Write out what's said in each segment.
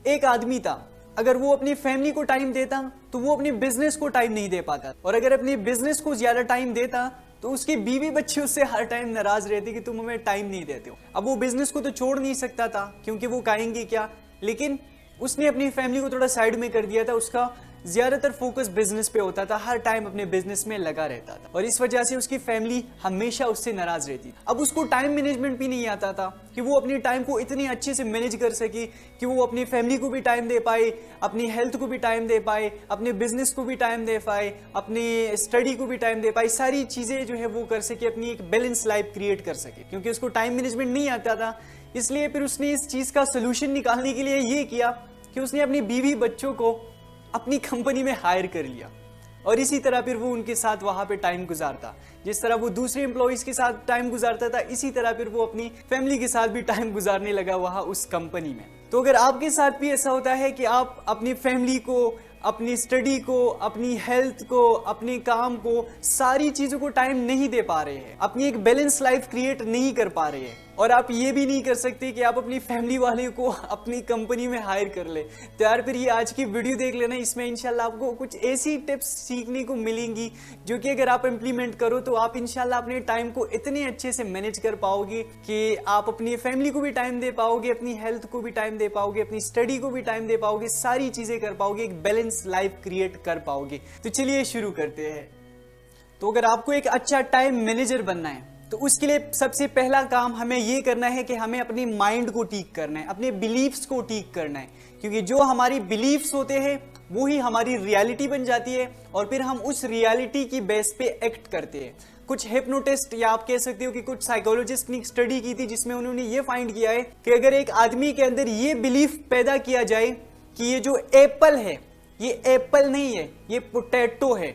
एक आदमी था, अगर वो अपनी फैमिली को टाइम देता तो वो अपने बिजनेस को टाइम नहीं दे पाता, और अगर अपने बिजनेस को ज्यादा टाइम देता तो उसके बीवी बच्चे उससे हर टाइम नाराज रहते कि तुम हमें टाइम नहीं देते हो। अब वो बिजनेस को तो छोड़ नहीं सकता था क्योंकि वो खाएंगे क्या, लेकिन उसने अपनी फैमिली को थोड़ा साइड में कर दिया था। उसका ज्यादातर फोकस बिजनेस पे होता था, हर टाइम अपने बिजनेस में लगा रहता था, और इस वजह से उसकी फैमिली हमेशा उससे नाराज रहती। अब उसको टाइम मैनेजमेंट भी नहीं आता था कि वो अपनी टाइम को इतने अच्छे से मैनेज कर सके कि वो अपनी फैमिली को भी टाइम दे पाए, अपनी हेल्थ को भी टाइम दे पाए, अपने बिजनेस को भी टाइम दे पाए, अपनी स्टडी को भी टाइम दे पाए, सारी चीजें जो है वो कर सके, अपनी एक बैलेंस लाइफ क्रिएट कर सके। क्योंकि उसको टाइम मैनेजमेंट नहीं आता था, इसलिए फिर उसने इस चीज का सोल्यूशन निकालने के लिए ये किया कि उसने अपनी बीवी बच्चों को अपनी कंपनी में हायर कर लिया, और इसी तरह फिर वो उनके साथ वहां पे टाइम गुजारता। जिस तरह वो दूसरे एम्प्लॉइज के साथ टाइम गुजारता था, इसी तरह फिर वो अपनी फैमिली के साथ भी टाइम गुजारने लगा वहां उस कंपनी में। तो अगर आपके साथ भी ऐसा होता है कि आप अपनी फैमिली को, अपनी स्टडी को, अपनी हेल्थ को, अपने काम को, सारी चीजों को टाइम नहीं दे पा रहे हैं, अपनी एक बैलेंस लाइफ क्रिएट नहीं कर पा रहे हैं, और आप ये भी नहीं कर सकते कि आप अपनी फैमिली वाले को अपनी कंपनी में हायर कर ले, तो यार फिर ये आज की वीडियो देख लेना। इसमें इंशाल्लाह आपको कुछ ऐसी टिप्स सीखने को मिलेंगी जो कि अगर आप इंप्लीमेंट करो तो आप इंशाल्लाह अपने टाइम को इतने अच्छे से मैनेज कर पाओगे कि आप अपनी फैमिली को भी टाइम दे पाओगे, अपनी हेल्थ को भी टाइम दे पाओगे, अपनी स्टडी को भी टाइम दे पाओगे, सारी चीजें कर पाओगे, एक बैलेंस लाइफ क्रिएट कर पाओगे। तो चलिए शुरू करते हैं। तो अगर आपको एक अच्छा टाइम मैनेजर बनना है तो उसके लिए सबसे पहला काम हमें ये करना है कि हमें अपनी माइंड को ठीक करना है, अपने बिलीफ्स को ठीक करना है। क्योंकि जो हमारी बिलीफ्स होते हैं वो ही हमारी रियलिटी बन जाती है, और फिर हम उस रियलिटी की बेस पे एक्ट करते हैं। कुछ हिप्नोटिस्ट या आप कह सकते हो कि कुछ साइकोलॉजिस्ट ने स्टडी की थी जिसमें उन्होंने ये फाइंड किया है कि अगर एक आदमी के अंदर ये बिलीफ पैदा किया जाए कि ये जो एप्पल है ये एप्पल नहीं है, ये पोटैटो है,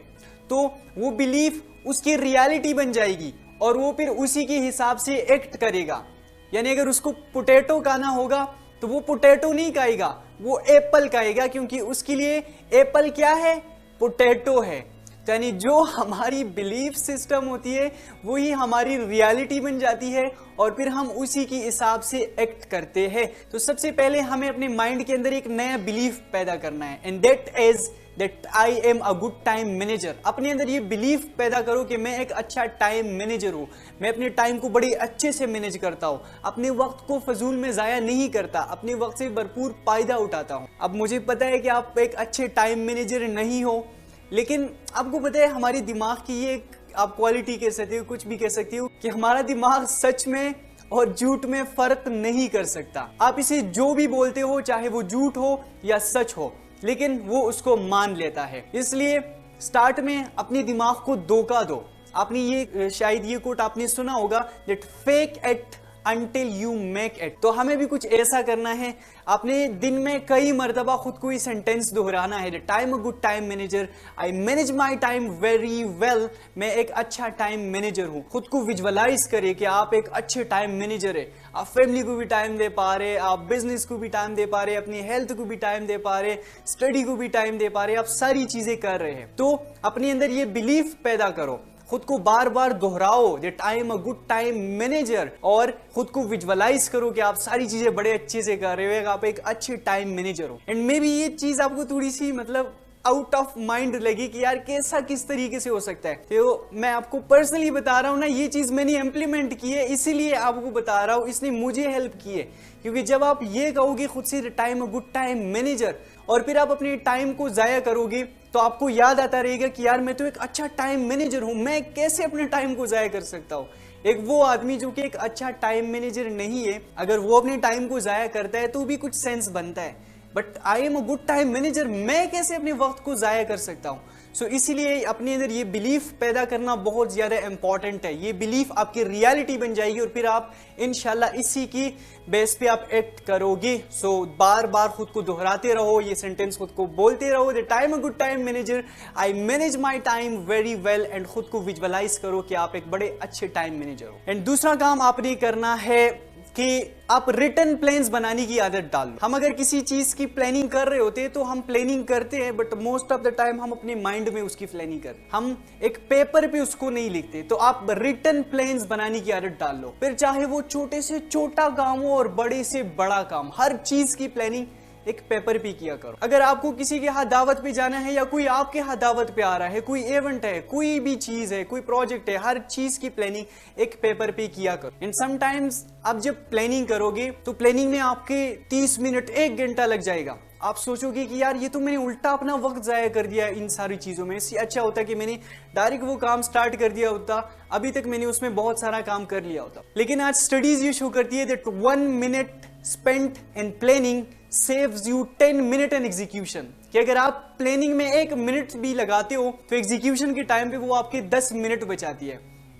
तो वो बिलीफ उसकी रियलिटी बन जाएगी और वो फिर उसी के हिसाब से एक्ट करेगा। यानी अगर उसको पोटैटो खाना होगा तो वो पोटैटो नहीं खाएगा, वो एप्पल खाएगा, क्योंकि उसके लिए एप्पल क्या है, पोटैटो है। यानी जो हमारी बिलीफ सिस्टम होती है वही हमारी रियलिटी बन जाती है, और फिर हम उसी के हिसाब से एक्ट करते हैं। तो सबसे पहले हमें अपने माइंड के अंदर एक नया बिलीफ पैदा करना है, and that is that I am a good time manager. अपने अंदर ये बिलीफ पैदा करो कि मैं एक अच्छा टाइम मैनेजर हूं, मैं अपने टाइम को बड़े अच्छे से मैनेज करता हूं, अपने वक्त को फजूल में जाया नहीं करता, अपने वक्त से भरपूर फायदा उठाता हूं। अब मुझे पता है कि आप एक अच्छे टाइम मैनेजर नहीं हो, लेकिन आपको पता है हमारी दिमाग की ये आप क्वालिटी कह सकते हो, कुछ भी कह सकती हो, कि हमारा दिमाग सच में और झूठ में फर्क नहीं कर सकता। आप इसे जो भी बोलते हो, चाहे वो झूठ हो या सच हो, लेकिन वो उसको मान लेता है। इसलिए स्टार्ट में अपने दिमाग को धोखा दो। आपने ये शायद ये कोट आपने सुना होगा, that fake it until you make it। तो हमें भी कुछ ऐसा करना है, आपने दिन में कई मर्तबा खुद को ये सेंटेंस दोहराना है, time a good time manager, I manage my time very well. मैं एक अच्छा टाइम मैनेजर हूँ। खुद को विजुअलाइज करें कि आप एक अच्छे टाइम मैनेजर है, आप फैमिली को भी टाइम दे पा रहे, आप बिजनेस को भी टाइम दे पा रहे, अपनी हेल्थ को भी टाइम दे पा रहे, स्टडी को भी टाइम दे पा रहे, आप सारी चीजें कर रहे हैं। तो अपने अंदर ये बिलीफ पैदा करो, खुद को बार बार दोहराओ that I am a good time manager, और खुद को विजुअलाइज करो कि आप सारी चीजें बड़े अच्छे से कर रहे हो, आप एक अच्छे टाइम मैनेजर हो। एंड मे बी ये चीज आपको थोड़ी सी मतलब आउट ऑफ माइंड लगी कि यार कैसा किस तरीके से हो सकता है, तो मैं आपको पर्सनली बता रहा हूं ना, ये चीज मैंने इंप्लीमेंट की है, इसीलिए आपको बता रहा हूं, इसने मुझे हेल्प की है। क्योंकि जब आप ये कहोगे खुद से टाइम अ गुड टाइम मैनेजर, और फिर आप अपने टाइम को जाया करोगे, तो आपको याद आता रहेगा कि यार मैं तो एक अच्छा टाइम मैनेजर हूं, मैं कैसे अपने टाइम को जाया कर सकता हूं। एक वो आदमी जो कि एक अच्छा टाइम मैनेजर नहीं है, अगर वो अपने टाइम को जाया करता है तो भी कुछ सेंस बनता है, but I am a good time manager, मैं कैसे अपने वक्त को जाया कर सकता हूं। सो इसीलिए अपने अंदर ये बिलीफ पैदा करना बहुत ज्यादा इंपॉर्टेंट है। ये बिलीफ आपकी रियलिटी बन जाएगी, और फिर आप इंशाल्लाह इसी की बेस पे आप एक्ट करोगे। सो बार बार खुद को दोहराते रहो, ये सेंटेंस खुद को बोलते रहो, the time a good time manager, I manage my time very well, and खुद को विजुअलाइज करो कि आप एक बड़े अच्छे टाइम मैनेजर हो। एंड दूसरा काम आपने करना है कि आप रिटर्न प्लान्स बनाने की आदत डाल लो। हम अगर किसी चीज की प्लानिंग कर रहे होते हैं तो हम प्लानिंग करते हैं, but most of the time हम अपने माइंड में उसकी प्लानिंग करते, हम एक पेपर पे उसको नहीं लिखते। तो आप रिटर्न प्लान्स बनाने की आदत डाल लो, फिर चाहे वो छोटे से छोटा काम हो और बड़े से बड़ा काम, हर चीज की प्लानिंग एक पेपर पे किया करो। अगर आपको किसी के हाथ दावत पे जाना है या कोई आपके हाथ दावत पे आ रहा है, कोई इवेंट है, कोई भी चीज है, कोई प्रोजेक्ट है, हर चीज की प्लानिंग एक पेपर पे किया करो। एंड समटाइम्स आप जब प्लानिंग करोगे तो प्लानिंग में आपके 30 मिनट 1 घंटा लग जाएगा। आप सोचोगे कि यार ये तो मैंने उल्टा अपना वक्त जाया कर दिया इन सारी चीजों में, इससे अच्छा होता कि मैंने डायरेक्ट वो काम स्टार्ट कर दिया होता, अभी तक मैंने उसमें बहुत सारा काम कर लिया होता। लेकिन आज स्टडीज ये शो करती है that 1 minute spent in planning saves you 10 minute in execution, कि अगर आप प्लानिंग में 1 मिनट भी लगाते हो तो एग्जीक्यूशन के टाइम पे वो आपके 10 मिनट बचाती है।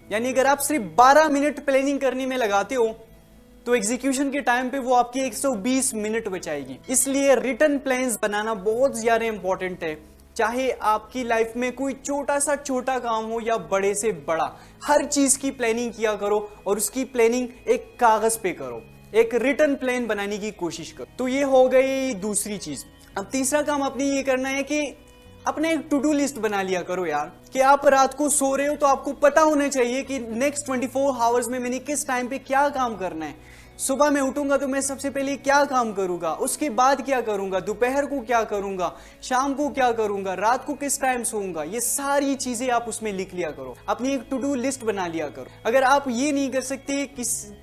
यानी अगर आप सिर्फ 12 मिनट प्लानिंग करने में लगाते हो तो एग्जीक्यूशन के टाइम पे वो आपके 120 मिनट बचाएगी। इसलिए रिटन प्लान्स बनाना बहुत ज्यादा इंपॉर्टेंट है। चाहे आपकी लाइफ में कोई छोटा सा छोटा काम हो या बड़े से बड़ा, हर चीज की प्लानिंग किया करो और उसकी प्लानिंग एक कागज पे करो, एक रिटन प्लान बनाने की कोशिश करो। तो ये हो गई दूसरी चीज। अब तीसरा काम आपने ये करना है कि अपने एक टू डू लिस्ट बना लिया करो यार, कि आप रात को सो रहे हो तो आपको पता होना चाहिए कि नेक्स्ट 24 आवर्स में मैंने किस टाइम पे क्या काम करना है। सुबह मैं उठूंगा तो मैं सबसे पहले क्या काम करूंगा, उसके बाद क्या करूंगा, दोपहर को क्या करूंगा, शाम को क्या करूंगा, रात को किस टाइम सोऊंगा, ये सारी चीजें आप उसमें लिख लिया करो, अपनी एक टू डू लिस्ट बना लिया करो। अगर आप ये नहीं कर सकते,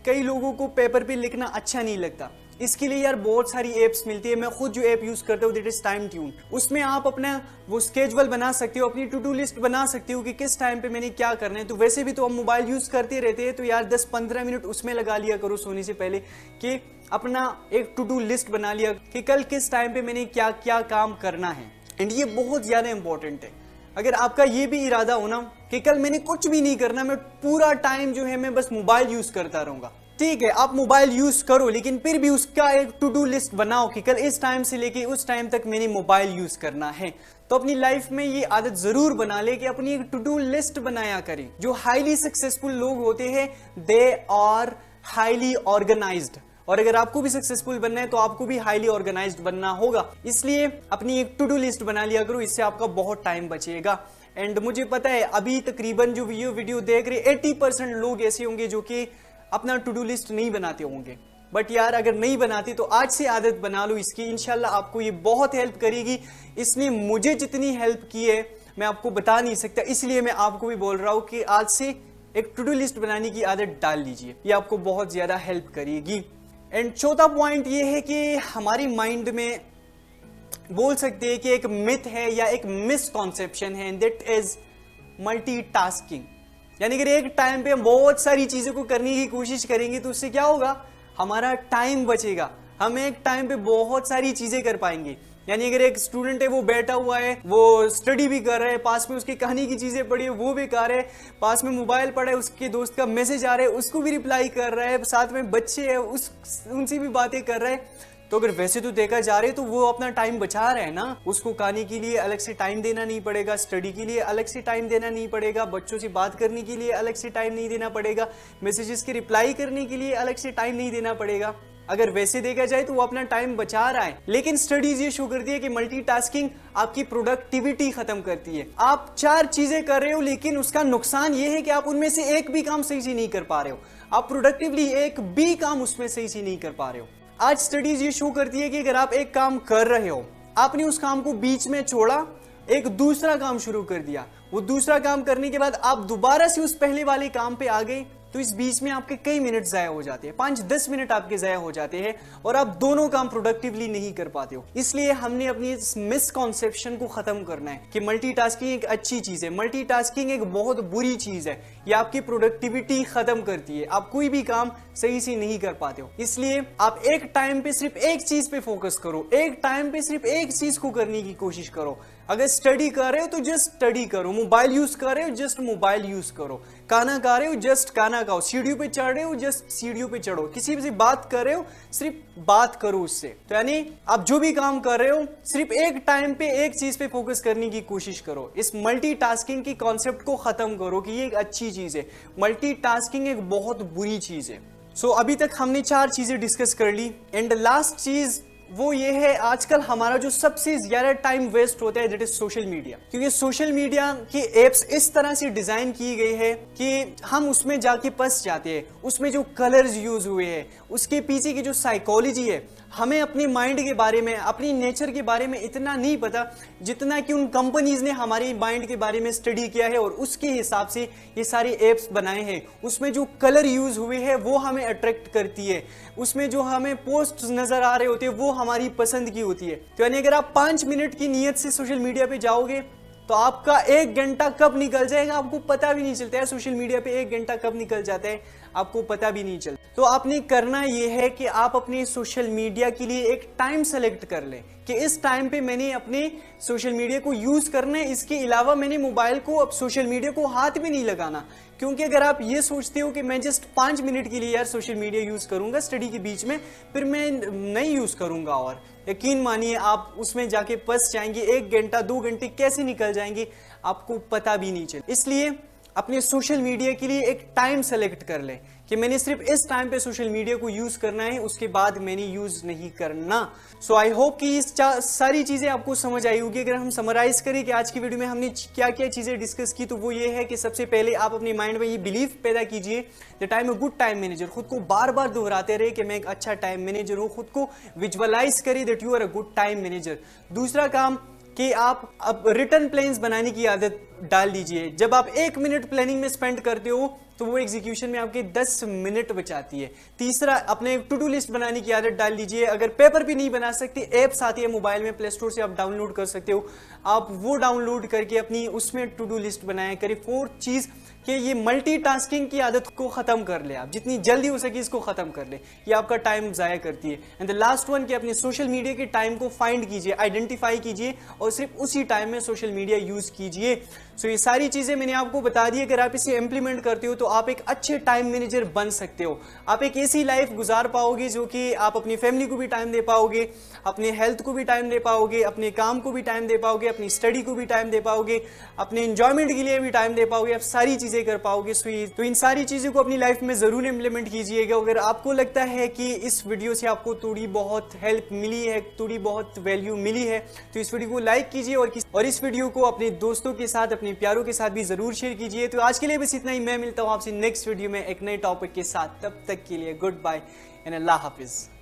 कई लोगों को पेपर पे लिखना अच्छा नहीं लगता, इसके लिए यार बहुत सारी एप्स मिलती है। मैं खुद जो ऐप यूज करता हूँ दैट इज टाइम ट्यून, उसमें आप अपना वो स्केड्यूल बना सकते हो, अपनी टू डू लिस्ट बना सकते हो कि किस टाइम पे मैंने क्या करना है। तो वैसे भी तो हम मोबाइल यूज करते रहते हैं, तो यार 10-15 मिनट उसमें लगा लिया करो सोने से पहले, कि अपना एक टू डू लिस्ट बना लिया कि कल किस टाइम पे मैंने क्या क्या काम करना है। एंड ये बहुत ज्यादा इंपॉर्टेंट है। अगर आपका ये भी इरादा हो ना कि कल मैंने कुछ भी नहीं करना, मैं पूरा टाइम जो है मैं बस मोबाइल यूज करता रहूंगा, ठीक है, आप मोबाइल यूज करो, लेकिन फिर भी उसका एक टू डू लिस्ट बनाओ कि कल इस टाइम से लेके उस टाइम तक मैंने मोबाइल यूज करना है। तो अपनी लाइफ में ये आदत जरूर बना ले कि अपनी एक टू डू लिस्ट बनाया करें। जो हाईली सक्सेसफुल लोग होते हैं दे आर हाईली ऑर्गेनाइज्ड, और अगर आपको भी सक्सेसफुल बनना है तो आपको भी हाईली ऑर्गेनाइज्ड बनना होगा। इसलिए अपनी एक टू डू लिस्ट बना लिया करो, इससे आपका बहुत टाइम बचेगा। एंड मुझे पता है अभी तकरीबन जो वीडियो देख रहे 80% लोग ऐसे होंगे जो कि अपना टू डू लिस्ट नहीं बनाते होंगे, बट यार अगर नहीं बनाते तो आज से आदत बना लो इसकी, इंशाल्लाह आपको ये बहुत हेल्प करेगी। इसने मुझे जितनी हेल्प की है मैं आपको बता नहीं सकता, इसलिए मैं आपको भी बोल रहा हूं कि आज से एक टू डू लिस्ट बनाने की आदत डाल लीजिए, ये आपको बहुत ज्यादा हेल्प करेगी। एंड चौथा पॉइंट ये है कि हमारी माइंड में बोल सकते हैं कि एक मिथ है या एक मिसकॉन्सेप्शन है, एंड दैट इज मल्टीटास्किंग। यानी कि एक टाइम पे हम बहुत सारी चीजों को करने की कोशिश करेंगे तो उससे क्या होगा, हमारा टाइम बचेगा, हम एक टाइम पे बहुत सारी चीजें कर पाएंगे। यानी अगर एक स्टूडेंट है वो बैठा हुआ है, वो स्टडी भी कर रहा है, पास में उसकी कहानी की चीजें पड़ी है वो भी कर रहा है, पास में मोबाइल पड़ा है, उसके दोस्त का मैसेज आ रहा है उसको भी रिप्लाई कर रहा है, साथ में बच्चे हैं उनसे भी बातें कर रहा है, तो अगर वैसे तो देखा जा रहे तो वो अपना टाइम बचा रहे हैं ना, उसको कहानी के लिए अलग से टाइम देना नहीं पड़ेगा, स्टडी के लिए अलग से टाइम देना नहीं पड़ेगा, बच्चों से बात करने के लिए अलग से टाइम नहीं देना पड़ेगा, मैसेजेस के रिप्लाई करने के लिए अलग से टाइम नहीं देना पड़ेगा। अगर वैसे देखा जाए तो वो अपना टाइम बचा रहा है। लेकिन स्टडीज ये शो करती है कि मल्टीटास्किंग आपकी प्रोडक्टिविटी खत्म करती है। आप 4 चीजें कर रहे हो लेकिन उसका नुकसान ये है कि आप उनमें से एक भी काम सही से नहीं कर पा रहे हो, आप प्रोडक्टिवली एक भी काम उसमें सही से नहीं कर पा रहे हो। आज स्टडीज ये शो करती है कि अगर आप एक काम कर रहे हो, आपने उस काम को बीच में छोड़ा, एक दूसरा काम शुरू कर दिया, वो दूसरा काम करने के बाद आप दोबारा से उस पहले वाले काम पे आ गए, तो इस बीच में आपके कई मिनट जाया हो जाते हैं, 5-10 मिनट आपके जाया हो जाते हैं और आप दोनों काम प्रोडक्टिवली नहीं कर पाते हो। इसलिए हमने अपनी इस मिसकॉन्सेप्शन को खत्म करना है कि मल्टीटास्किंग एक अच्छी चीज है, मल्टीटास्किंग एक बहुत बुरी चीज है, ये आपकी प्रोडक्टिविटी खत्म करती है, आप कोई भी काम सही से नहीं कर पाते हो। इसलिए आप एक टाइम पे सिर्फ एक चीज पे फोकस करो, एक टाइम पे सिर्फ एक चीज को करने की कोशिश करो। अगर स्टडी कर रहे हो तो जस्ट स्टडी करो, मोबाइल यूज कर रहे हो जस्ट मोबाइल यूज करो, खाना खा रहे हो जस्ट खाना खाओ, सीढ़ियों पे चढ़ रहे हो जस्ट सीढ़ियों पे चढ़ो, किसी से बात कर रहे हो सिर्फ बात करो उससे। तो यानी आप जो भी काम कर रहे हो सिर्फ एक टाइम पे एक चीज पे फोकस करने की कोशिश करो। इस मल्टीटास्किंग की कॉन्सेप्ट को खत्म करो कि ये एक अच्छी चीज है, मल्टीटास्किंग एक बहुत बुरी चीज है। सो अभी तक हमने 4 चीजें डिस्कस कर ली एंड लास्ट चीज वो ये है आजकल हमारा जो सबसे ज्यादा टाइम वेस्ट होता है दैट इज सोशल मीडिया। क्योंकि सोशल मीडिया की एप्स इस तरह से डिजाइन की गई है कि हम उसमें जाके फंस जाते हैं। उसमें जो कलर्स यूज हुए हैं, उसके पीछे की जो साइकोलॉजी है, हमें अपने माइंड के बारे में, अपनी नेचर के बारे में इतना नहीं पता जितना कि उन कंपनीज ने हमारे माइंड के बारे में स्टडी किया है और उसके हिसाब से ये सारे एप्स बनाए हैं। उसमें जो कलर यूज हुए हैं वो हमें अट्रैक्ट करती है, उसमें जो हमें पोस्ट नजर आ रहे होते हैं वो हमारी पसंद की होती है। तो यानी अगर आप 5 मिनट की नीयत से सोशल मीडिया पे जाओगे तो आपका 1 घंटा कब निकल जाएगा आपको पता भी नहीं चलता है। सोशल मीडिया पे 1 घंटा कब निकल जाता है आपको पता भी नहीं चलता। तो आपने करना यह है कि आप अपने सोशल मीडिया के लिए एक टाइम सेलेक्ट कर लें कि इस टाइम पे मैंने अपने सोशल मीडिया को यूज करना है। इसके अलावा मैंने मोबाइल को, अब सोशल मीडिया को हाथ भी नहीं लगाना। क्योंकि अगर आप ये सोचते हो कि मैं जस्ट 5 मिनट के लिए यार सोशल मीडिया यूज करूंगा स्टडी के बीच में, फिर मैं नहीं यूज करूंगा, और यकीन मानिए आप उसमें जाके फंस जाएंगे। 1 घंटा 2 घंटे कैसे निकल जाएंगे आपको पता भी नहीं चले। इसलिए अपने सोशल मीडिया के लिए एक टाइम सेलेक्ट कर ले कि मैंने सिर्फ इस टाइम पे सोशल मीडिया को यूज करना है, उसके बाद मैंने यूज नहीं करना। सो आई होप कि इस सारी चीजें आपको समझ आई होगी। अगर हम समराइज करें कि आज की वीडियो में हमने क्या क्या चीजें डिस्कस की, तो वो ये है कि सबसे पहले आप अपने माइंड में ये बिलीफ पैदा कीजिए that I am a good time manager. खुद को बार बार दोहराते रहे कि मैं एक अच्छा टाइम मैनेजर हूं। खुद को विजुअलाइज करिए that you are a good time manager. दूसरा काम कि आप अब रिटर्न प्लान्स बनाने की आदत डाल दीजिए। जब आप 1 मिनट प्लानिंग में स्पेंड करते हो तो वो एग्जीक्यूशन में आपके 10 मिनट बचाती है। तीसरा, अपने टू डू लिस्ट बनाने की आदत डाल दीजिए। अगर पेपर भी नहीं बना सकते, एप्स आती है मोबाइल में, प्ले स्टोर से आप डाउनलोड कर सकते हो, आप वो डाउनलोड करके अपनी उसमें टू डू लिस्ट बनाया करें। 4th चीज कि ये मल्टीटास्किंग की आदत को खत्म कर ले, आप जितनी जल्दी हो सके इसको खत्म कर ले, ये आपका टाइम जाया करती है। एंड द लास्ट वन कि अपने सोशल मीडिया के टाइम को फाइंड कीजिए, आइडेंटिफाई कीजिए और सिर्फ उसी टाइम में सोशल मीडिया यूज कीजिए। सो ये सारी चीजें मैंने आपको बता दी। अगर आप इसे इंप्लीमेंट करते हो तो आप एक अच्छे टाइम मैनेजर बन सकते हो। आप एक ऐसी लाइफ गुजार पाओगे जो कि आप अपनी फैमिली को भी टाइम दे पाओगे, अपने हेल्थ को भी टाइम दे पाओगे, अपने काम को भी टाइम दे पाओगे, अपनी स्टडी को भी टाइम दे पाओगे, अपने एंजॉयमेंट के लिए भी टाइम दे पाओगे, आप सारी चीजें कर पाओगे। तो इन सारी चीजों को अपनी लाइफ में जरूर इंप्लीमेंट कीजिएगा। अगर आपको लगता है कि इस वीडियो से आपको थोड़ी बहुत हेल्प मिली है, थोड़ी बहुत वैल्यू मिली है, तो इस वीडियो को लाइक कीजिए और इस वीडियो को अपने दोस्तों के साथ, अपने प्यारों के साथ भी जरूर शेयर कीजिए। तो आज के लिए बस इतना ही। मैं मिलता हूं आपसे नेक्स्ट वीडियो में एक नए टॉपिक के साथ। तब तक के लिए गुड बाय एंड अल्लाह हाफिज।